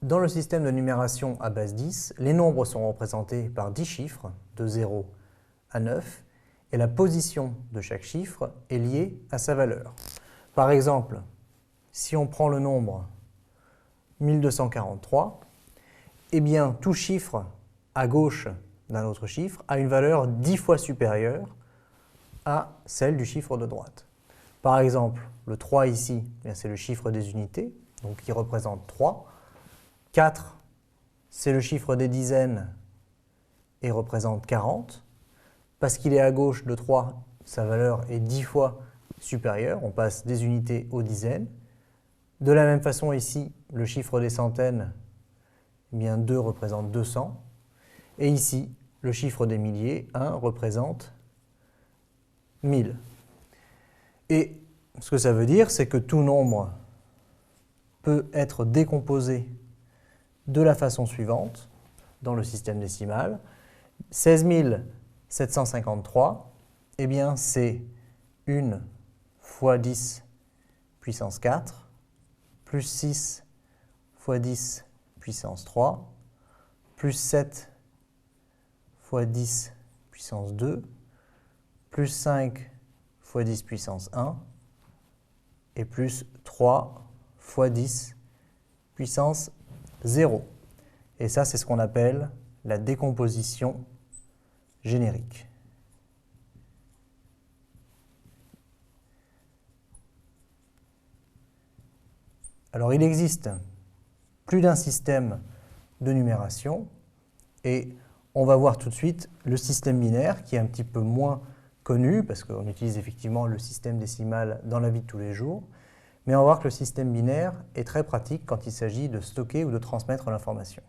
Dans le système de numération à base 10, les nombres sont représentés par 10 chiffres, de 0 à 9, et la position de chaque chiffre est liée à sa valeur. Par exemple, si on prend le nombre 1243, eh bien tout chiffre à gauche d'un autre chiffre a une valeur 10 fois supérieure à celle du chiffre de droite. Par exemple, le 3 ici, c'est le chiffre des unités, donc qui représente 3. 4, c'est le chiffre des dizaines et représente 40. Parce qu'il est à gauche de 3, sa valeur est 10 fois supérieure. On passe des unités aux dizaines. De la même façon ici, le chiffre des centaines, eh bien 2 représente 200. Et ici, le chiffre des milliers, 1 représente 1000. Et ce que ça veut dire, c'est que tout nombre peut être décomposé de la façon suivante, dans le système décimal. 16 753, eh bien c'est 1 fois 10 puissance 4, plus 6 fois 10 puissance 3, plus 7 fois 10 puissance 2, plus 5 fois 10 puissance 1, et plus 3 fois 10 puissance 0. Et ça, c'est ce qu'on appelle la décomposition générique. Alors, il existe plus d'un système de numération et on va voir tout de suite le système binaire qui est un petit peu moins connu parce qu'on utilise effectivement le système décimal dans la vie de tous les jours. Mais on va voir que le système binaire est très pratique quand il s'agit de stocker ou de transmettre l'information.